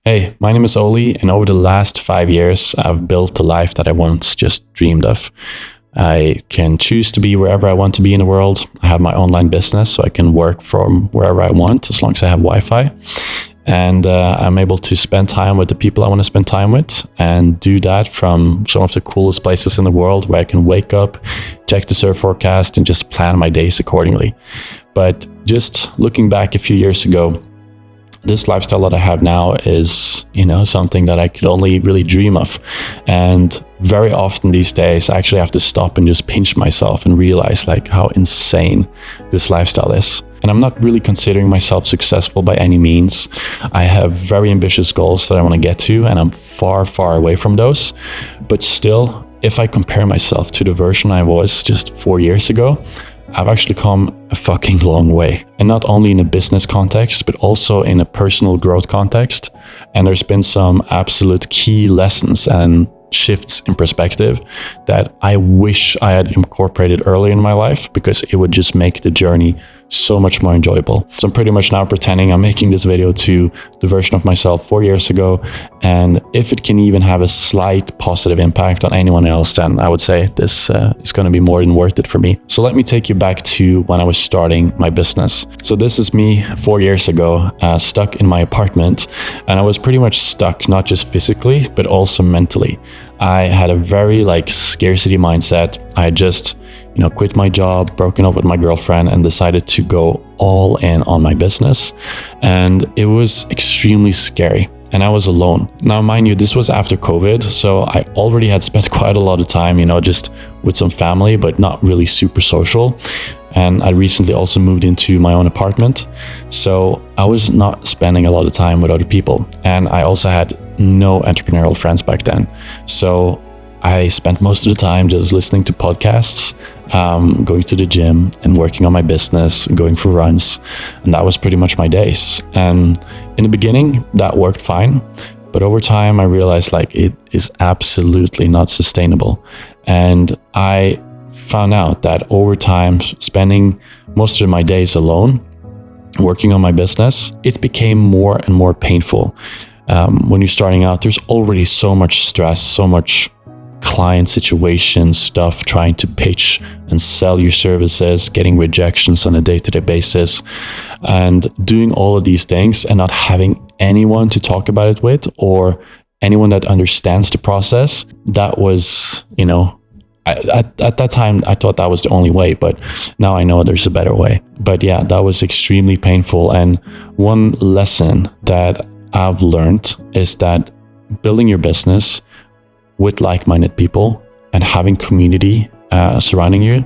Hey, my name is Oli, and over the last 5 years, I've built the life that I once just dreamed of. I can choose to be wherever I want to be in the world. I have my online business, so I can work from wherever I want as long as I have Wi-Fi. And I'm able to spend time with the people I want to spend time with and do that from some of the coolest places in the world where I can wake up, check the surf forecast, and just plan my days accordingly. But just looking back a few years ago, this lifestyle that I have now is, something that I could only really dream of. And very often these days, I actually have to stop and just pinch myself and realize like how insane this lifestyle is. And I'm not really considering myself successful by any means. I have very ambitious goals that I want to get to, and I'm far, far away from those. But still, if I compare myself to the version I was just 4 years ago, I've actually come a fucking long way. And not only in a business context, but also in a personal growth context. And there's been some absolute key lessons and shifts in perspective that I wish I had incorporated early in my life, because it would just make the journey so much more enjoyable. So I'm pretty much now pretending I'm making this video to the version of myself 4 years ago. And if it can even have a slight positive impact on anyone else, then I would say this is going to be more than worth it for me. So let me take you back to when I was starting my business. So this is me 4 years ago, stuck in my apartment, and I was pretty much stuck, not just physically, but also mentally. I had a very scarcity mindset. I just quit my job, broken up with my girlfriend, and decided to go all in on my business. And it was extremely scary. And I was alone. Now, mind you, this was after COVID, so I already had spent quite a lot of time, just with some family, but not really super social. And I recently also moved into my own apartment, so I was not spending a lot of time with other people. And I also had no entrepreneurial friends back then. So I spent most of the time just listening to podcasts, going to the gym and working on my business, going for runs. And that was pretty much my days. And in the beginning, that worked fine. But over time, I realized it is absolutely not sustainable. And I found out that over time, spending most of my days alone, working on my business, it became more and more painful. When you're starting out, there's already so much stress, so much client situation stuff, trying to pitch and sell your services, getting rejections on a day-to-day basis, and doing all of these things and not having anyone to talk about it with or anyone that understands the process. That was, at that time, I thought that was the only way, but now I know there's a better way. But yeah, that was extremely painful. And one lesson that I've learned is that building your business with like-minded people and having community surrounding you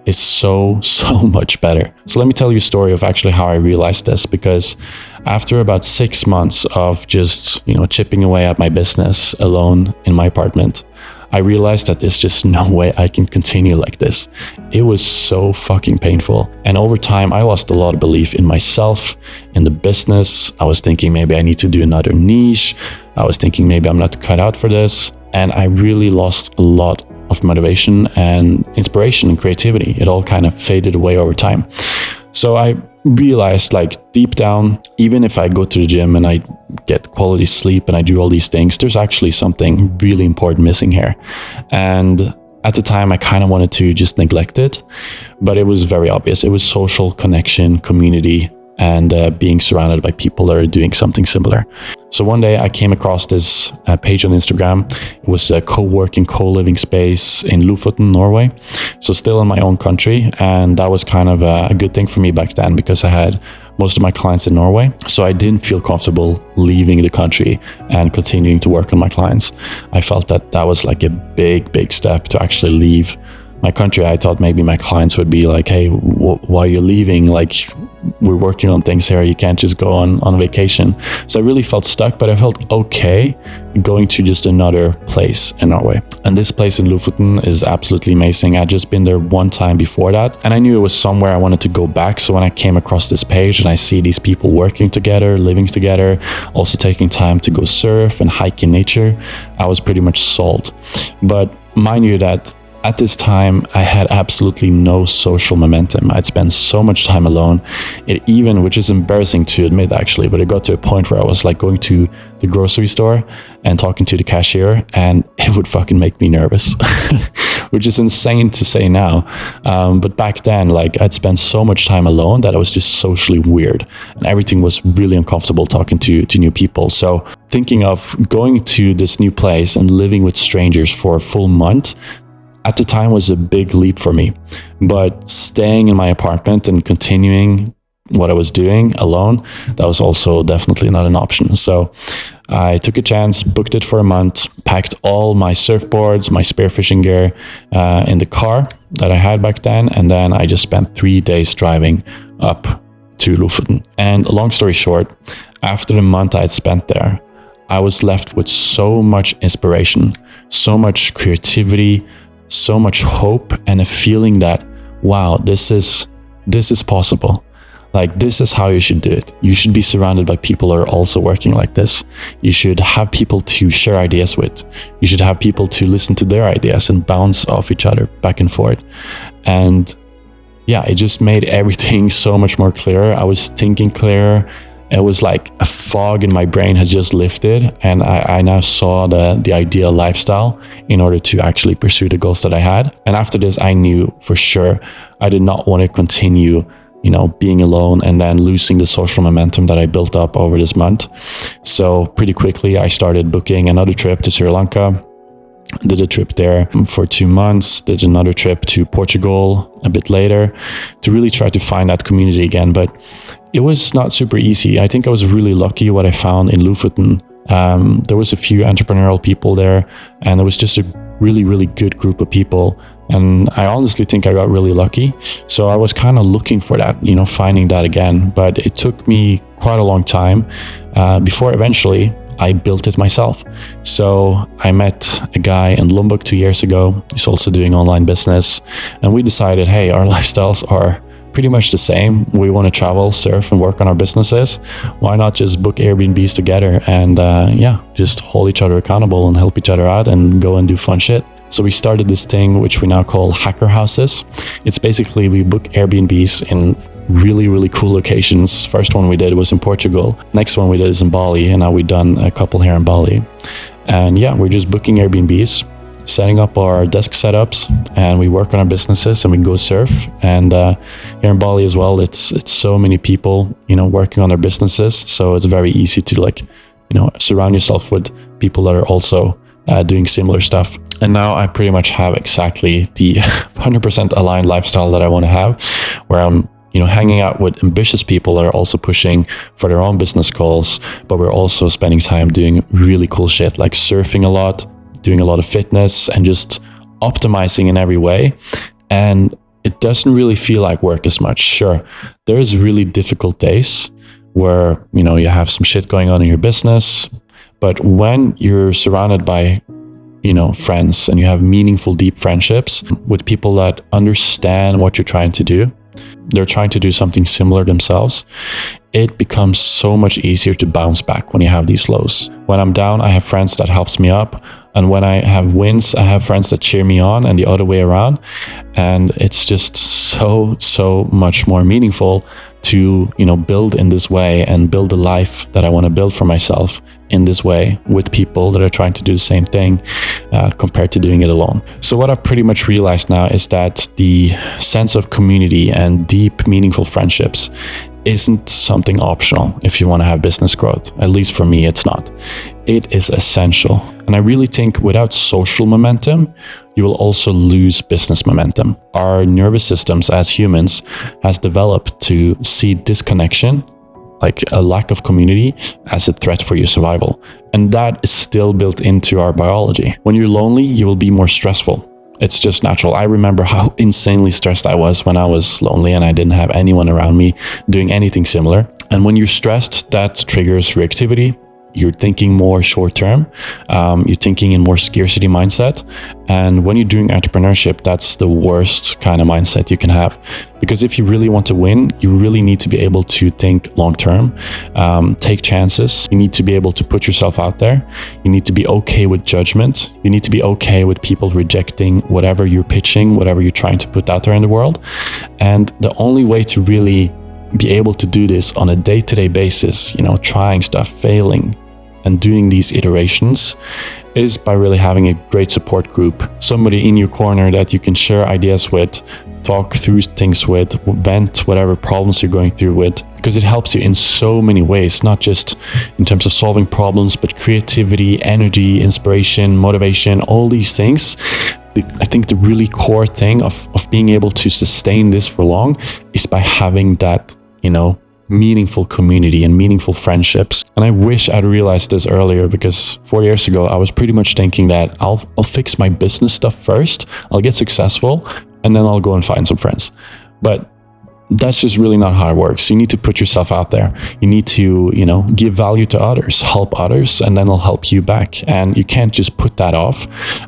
is so much better. So let me tell you a story of actually how I realized this, because after about 6 months of just, chipping away at my business alone in my apartment, I realized that there's just no way I can continue like this. It was so fucking painful. And over time, I lost a lot of belief in myself, in the business. I was thinking maybe I need to do another niche. I was thinking maybe I'm not cut out for this. And I really lost a lot of motivation and inspiration and creativity. It all kind of faded away over time. So I realized deep down, even if I go to the gym and I get quality sleep and I do all these things, there's actually something really important missing here. And at the time, I kind of wanted to just neglect it, but it was very obvious. It was social connection, community, and being surrounded by people that are doing something similar. So one day I came across this page on Instagram. It was a co-working, co-living space in Lofoten, Norway. So still in my own country. And that was kind of a good thing for me back then, because I had most of my clients in Norway. So I didn't feel comfortable leaving the country and continuing to work on my clients. I felt that was a big step to actually leave my country. I thought maybe my clients would be like, hey, why are you leaving? We're working on things here. You can't just go on vacation. So I really felt stuck, but I felt okay going to just another place in Norway. And this place in Lofoten is absolutely amazing. I'd just been there one time before that, and I knew it was somewhere I wanted to go back. So when I came across this page and I see these people working together, living together, also taking time to go surf and hike in nature, I was pretty much sold. But mind you that At this time, I had absolutely no social momentum. I'd spent so much time alone. It even, which is embarrassing to admit actually, but it got to a point where I was like going to the grocery store and talking to the cashier, and it would fucking make me nervous, which is insane to say now. But back then, like I'd spent so much time alone that I was just socially weird, and everything was really uncomfortable talking to new people. So thinking of going to this new place and living with strangers for a full month, at the time was a big leap for me, but staying in my apartment and continuing what I was doing alone, that was also definitely not an option. So I took a chance, booked it for a month, packed all my surfboards, my spearfishing gear in the car that I had back then, and then I just spent 3 days driving up to Lofoten. And long story short, after the month I had spent there, I was left with so much inspiration, so much creativity, so much hope, and a feeling that, wow, this is possible. Like, this is how you should do it. You should be surrounded by people who are also working like this. You should have people to share ideas with. You should have people to listen to their ideas and bounce off each other back and forth. And yeah, it just made everything so much more clear. I was thinking clearer. It was like a fog in my brain has just lifted, and I now saw the ideal lifestyle in order to actually pursue the goals that I had. And after this, I knew for sure I did not want to continue, being alone and then losing the social momentum that I built up over this month. So pretty quickly, I started booking another trip to Sri Lanka. Did a trip there for 2 months, did another trip to Portugal a bit later to really try to find that community again. But it was not super easy. I think I was really lucky what I found in Lofoten. There was a few entrepreneurial people there, and it was just a really, really good group of people. And I honestly think I got really lucky. So I was kind of looking for that, finding that again. But it took me quite a long time before eventually I built it myself. So I met a guy in Lombok 2 years ago. He's also doing online business. And we decided, hey, our lifestyles are pretty much the same. We want to travel, surf, and work on our businesses. Why not just book Airbnbs together and just hold each other accountable and help each other out and go and do fun shit. So we started this thing which we now call hacker houses. It's basically we book Airbnbs in really, really cool locations. First one we did was in Portugal. Next one we did is in Bali, and now we've done a couple here in Bali. And yeah, we're just booking Airbnbs, setting up our desk setups, and we work on our businesses and we go surf. And here in Bali as well, it's so many people, working on their businesses. So it's very easy to surround yourself with people that are also doing similar stuff. And now I pretty much have exactly the 100% aligned lifestyle that I want to have, where I'm hanging out with ambitious people that are also pushing for their own business goals, but we're also spending time doing really cool shit like surfing a lot, doing a lot of fitness, and just optimizing in every way. And it doesn't really feel like work as much. Sure, there's really difficult days where, you have some shit going on in your business, but when you're surrounded by, friends, and you have meaningful, deep friendships with people that understand what you're trying to do, they're trying to do something similar themselves, it becomes so much easier to bounce back when you have these lows. When I'm down, I have friends that helps me up. And when I have wins, I have friends that cheer me on, and the other way around. And it's just so much more meaningful to, build in this way and build the life that I want to build for myself in this way with people that are trying to do the same thing compared to doing it alone. So what I've pretty much realized now is that the sense of community and deep, meaningful friendships isn't something optional if you want to have business growth. At least for me, it's not. It is essential. And I really think without social momentum, you will also lose business momentum. Our nervous systems as humans has developed to see disconnection, like a lack of community, as a threat for your survival. And that is still built into our biology. When you're lonely, you will be more stressful. It's just natural. I remember how insanely stressed I was when I was lonely and I didn't have anyone around me doing anything similar. And when you're stressed, that triggers reactivity. you're thinking more short term. You're thinking in more scarcity mindset. And when you're doing entrepreneurship, that's the worst kind of mindset you can have. Because if you really want to win, you really need to be able to think long term, take chances. You need to be able to put yourself out there. You need to be okay with judgment. You need to be okay with people rejecting whatever you're pitching, whatever you're trying to put out there in the world. And the only way to really be able to do this on a day-to-day basis, trying stuff, failing, and doing these iterations is by really having a great support group, somebody in your corner that you can share ideas with, talk through things with, vent whatever problems you're going through with, because it helps you in so many ways, not just in terms of solving problems, but creativity, energy, inspiration, motivation, all these things. I think the really core thing of being able to sustain this for long is by having that, meaningful community and meaningful friendships. And I wish I'd realized this earlier, because 4 years ago, I was pretty much thinking that I'll fix my business stuff first, I'll get successful, and then I'll go and find some friends. But that's just really not how it works. You need to put yourself out there. You need to, give value to others, help others, and then they'll help you back. And you can't just put that off,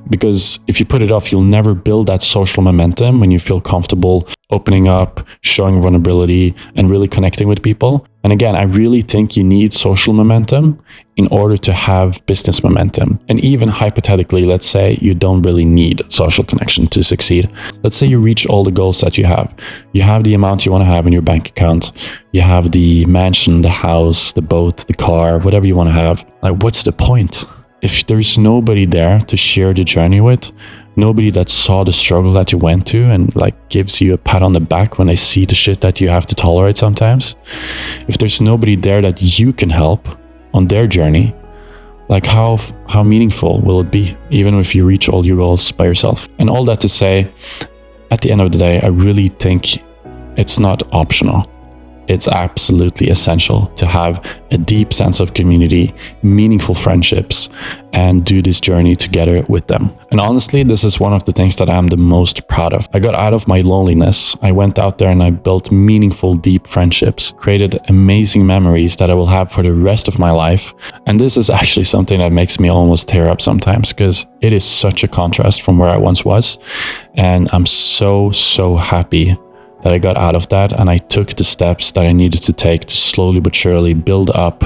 because if you put it off, you'll never build that social momentum when you feel comfortable opening up, showing vulnerability, and really connecting with people. And again, I really think you need social momentum in order to have business momentum. And even hypothetically, let's say you don't really need social connection to succeed. Let's say you reach all the goals that you have. You have the amount you want to have in your bank account. You have the mansion, the house, the boat, the car, whatever you want to have. Like, what's the point? If there's nobody there to share the journey with, nobody that saw the struggle that you went to and gives you a pat on the back when they see the shit that you have to tolerate sometimes, if there's nobody there that you can help on their journey, how meaningful will it be, even if you reach all your goals by yourself? And all that to say, at the end of the day, I really think it's not optional. It's absolutely essential to have a deep sense of community, meaningful friendships, and do this journey together with them. And honestly, this is one of the things that I'm the most proud of. I got out of my loneliness. I went out there and I built meaningful, deep friendships, created amazing memories that I will have for the rest of my life. And this is actually something that makes me almost tear up sometimes, because it is such a contrast from where I once was. And I'm so happy that I got out of that, and I took the steps that I needed to take to slowly but surely build up,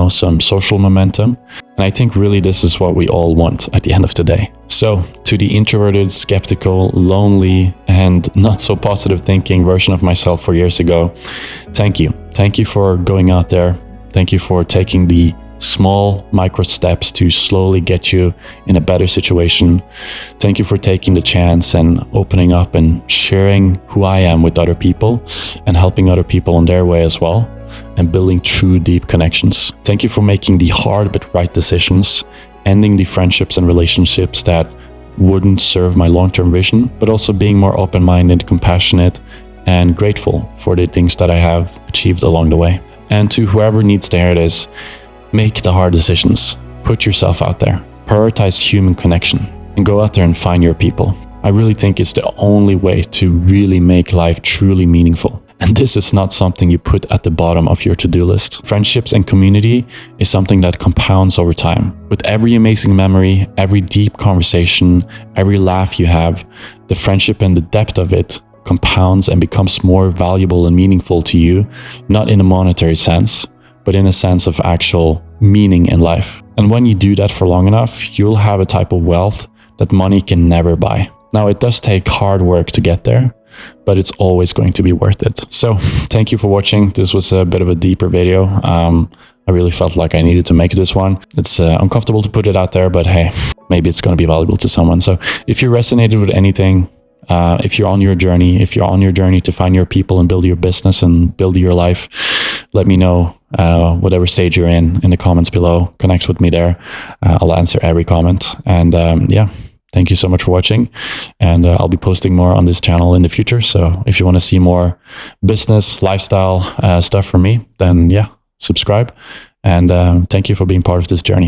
some social momentum. And I think really this is what we all want at the end of the day. So to the introverted, skeptical, lonely, and not so positive thinking version of myself 4 years ago, thank you. Thank you for going out there. Thank you for taking the small micro steps to slowly get you in a better situation. Thank you for taking the chance and opening up and sharing who I am with other people and helping other people on their way as well, and building true deep connections. Thank you for making the hard but right decisions, ending the friendships and relationships that wouldn't serve my long-term vision, but also being more open-minded, compassionate, and grateful for the things that I have achieved along the way. And to whoever needs to hear this, make the hard decisions. Put yourself out there. Prioritize human connection and go out there and find your people. I really think it's the only way to really make life truly meaningful. And this is not something you put at the bottom of your to-do list. Friendships and community is something that compounds over time. With every amazing memory, every deep conversation, every laugh you have, the friendship and the depth of it compounds and becomes more valuable and meaningful to you, not in a monetary sense, but in a sense of actual meaning in life. And when you do that for long enough, you'll have a type of wealth that money can never buy. Now, it does take hard work to get there, but it's always going to be worth it. So thank you for watching. This was a bit of a deeper video. I really felt like I needed to make this one. It's uncomfortable to put it out there, but hey, maybe it's going to be valuable to someone. So if you resonated with anything, if you're on your journey to find your people and build your business and build your life, let me know whatever stage you're in the comments below. Connect with me there. I'll answer every comment. And thank you so much for watching. And I'll be posting more on this channel in the future. So if you want to see more business, lifestyle stuff from me, then subscribe. And thank you for being part of this journey.